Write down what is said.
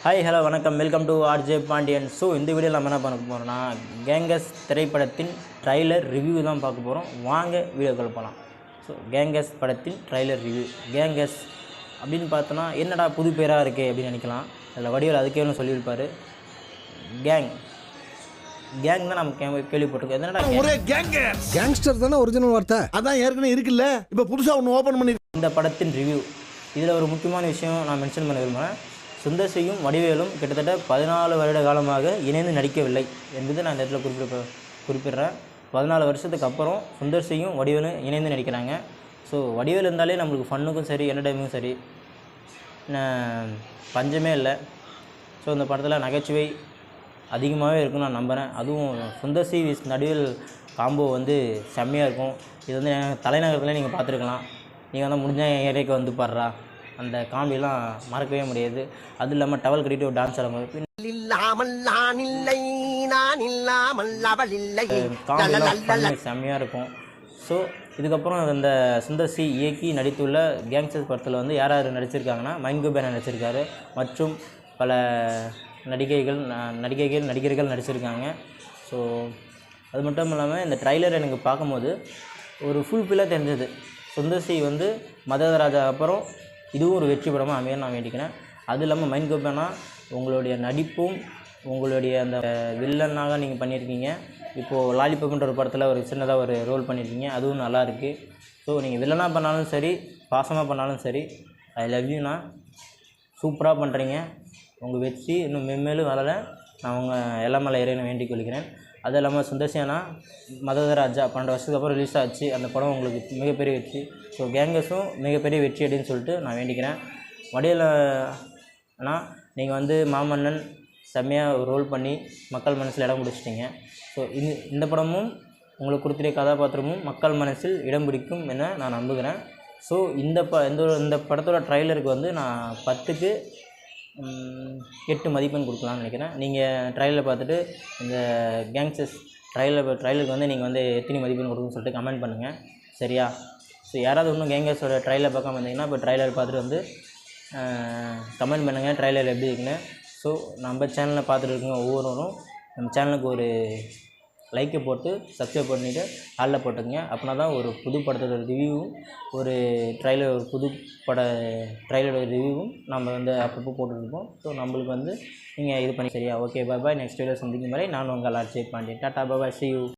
Hi hello வணக்கம், welcome to RJ Pandian. So இந்த வீடியோவில் நம்ம என்ன பார்க்க போகிறோம்னா, கேங்கஸ் திரைப்படத்தின் ட்ரைலர் ரிவ்யூ தான் பார்க்க போகிறோம். வாங்க வீடியோக்குள்ள போகலாம். ஸோ கேங்கஸ் படத்தின் ட்ரைலர் ரிவ்யூ. கேங்கஸ் அப்படின்னு பார்த்தோன்னா என்னடா புது பேராக இருக்கே அப்படின்னு நினைக்கலாம். அதில் வடிவில் அதுக்கே ஒன்று சொல்லியிருப்பார். கேங் தான் நம்ம கேள்விப்பட்டிருக்கோம். என்னடா ஒரே கேங்ஸ்டர் தானே ஒரிஜினல் வார்த்தை. அதான் ஏற்கனவே இருக்குல்ல, இப்போ புதுசாக ஒன்று ஓப்பன் பண்ணி. இந்த படத்தின் ரிவ்யூ இதில் ஒரு முக்கியமான விஷயம் நான் மென்ஷன் பண்ண விரும்புகிறேன். சுந்தர் சியும் வடிவேலும் கிட்டத்தட்ட 14 வருட காலமாக இணைந்து நடிக்கவில்லை என்பது நான் இந்த இடத்துல குறிப்பிட்றேன். 14 வருஷத்துக்கு அப்புறம் சுந்தர் சியும் வடிவேலும் இணைந்து நடிக்கிறாங்க. ஸோ வடிவேல் இருந்தாலே நம்மளுக்கு ஃபன்னுக்கும் சரி என்டர்டைனுக்கும் சரி பஞ்சமே இல்லை. ஸோ இந்த படத்தில் நகைச்சுவை அதிகமாகவே இருக்குன்னு நான் நம்புகிறேன். அதுவும் சுந்தர் சி விஸ் வடிவேல் காம்போ வந்து செம்மையாக இருக்கும். இது வந்து தலைநகரத்தில் நீங்கள் பார்த்துருக்கலாம். நீங்கள் வந்து முடிஞ்சால் என் ஏரியாவுக்கு வந்து பாடுறா, அந்த காமெடியெலாம் மறக்கவே முடியாது. அது இல்லாமல் டவல் கட்டிட்டு ஒரு டான்ஸ் ஆடும்போது காமெடியெலாம் செம்மையாக இருக்கும். ஸோ இதுக்கப்புறம் இந்த சுந்தர் சி இயக்கி நடித்துள்ள கேங்ஸ்டர்ஸ் படத்தில் வந்து யார் யார் நடிச்சிருக்காங்கன்னா, மைன்கோபேனா நடிச்சிருக்காரு மற்றும் பல நடிகர்கள் நடிச்சிருக்காங்க. ஸோ அது மட்டும் இல்லாமல் இந்த ட்ரைலர் எனக்கு பார்க்கும்போது ஒரு ஃபுல்ஃபில்லாக தெரிஞ்சது. சுந்தர் சி வந்து மதராஜா அப்புறம் இதுவும் ஒரு வெற்றி படமாக அமையன்னு நான் வேண்டிக்கிறேன். அது இல்லாமல் மைன்கோபேனா உங்களுடைய நடிப்பும் உங்களுடைய அந்த வில்லனாக நீங்கள் பண்ணியிருக்கீங்க. இப்போது லாலிபப்ன்ற ஒரு படத்தில் ஒரு சின்னதாக ஒரு ரோல் பண்ணியிருக்கீங்க, அதுவும் நல்லாயிருக்கு. ஸோ நீங்கள் வில்லனாக பண்ணாலும் சரி, பாசமாக பண்ணாலும் சரி, ஐ லவ் யூண்ணா. சூப்பராக பண்ணுறீங்க. உங்கள் வெற்றி இன்னும் மென்மேலும் வளர நான் உங்கள் எல்லமலை இறைவனை வேண்டிக் கொள்கிறேன். அது இல்லாமல் சுந்தர்சியானா மதராஜா 12 வருஷத்துக்கு அப்புறம் ரிலீஸ் ஆச்சு. அந்த படம் உங்களுக்கு மிகப்பெரிய வெற்றி. ஸோ கேங்கஸும் மிகப்பெரிய வெற்றி அப்படின்னு சொல்லிட்டு நான் வேண்டிக்கிறேன். வடிவேல் அண்ணா, நீங்கள் வந்து மாமன்னன் செம்மையாக ரோல் பண்ணி மக்கள் மனசில் இடம் பிடிச்சிட்டிங்க. ஸோ இந்த படமும் உங்களுக்கு கொடுத்துடைய கதாபாத்திரமும் மக்கள் மனசில் இடம் பிடிக்கும் என நான் நம்புகிறேன். ஸோ இந்த படத்தோட ட்ரைலருக்கு வந்து நான் 10க்கு 8 மதிப்பெண் கொடுக்கலாம்னு நினைக்கிறேன். நீங்கள் ட்ரைலரை பார்த்துட்டு இந்த கேங்ஸ்டர்ஸ் ட்ரைலருக்கு வந்து நீங்கள் வந்து எத்தனை மதிப்பெண் கொடுக்குன்னு சொல்லிட்டு கமெண்ட் பண்ணுங்கள், சரியா? ஸோ யாராவது இன்னும் கேங்கர்ஸோட ட்ரைலர் பார்க்காம இருந்தீங்கன்னா இப்போ ட்ரைலர் பார்த்துட்டு வந்து கமெண்ட் பண்ணுங்கள் ட்ரைலர் எப்படி இருக்குன்னு. ஸோ நம்ம சேனலில் பார்த்துட்டு இருக்கோங்க ஒவ்வொருவரும் நம்ம சேனலுக்கு ஒரு லைக்கை போட்டு சப்ஸ்கிரைப் பண்ணிவிட்டு ஆளில் போட்டுக்கங்க. அப்படின்னா தான் ஒரு புது படத்தோட ரிவ்யூவும் ஒரு புது பட ட்ரைலரோட ரிவ்யூவும் நம்ம வந்து அப்பப்போ போட்டுருப்போம். ஸோ நம்மளுக்கு வந்து நீங்கள் இது பண்ணி சரியா? ஓகே, பாய். நெக்ஸ்ட் வீடியோ சந்திக்கும் வரை நான் உங்கள் RJ Pandian. Tata, bye. See you.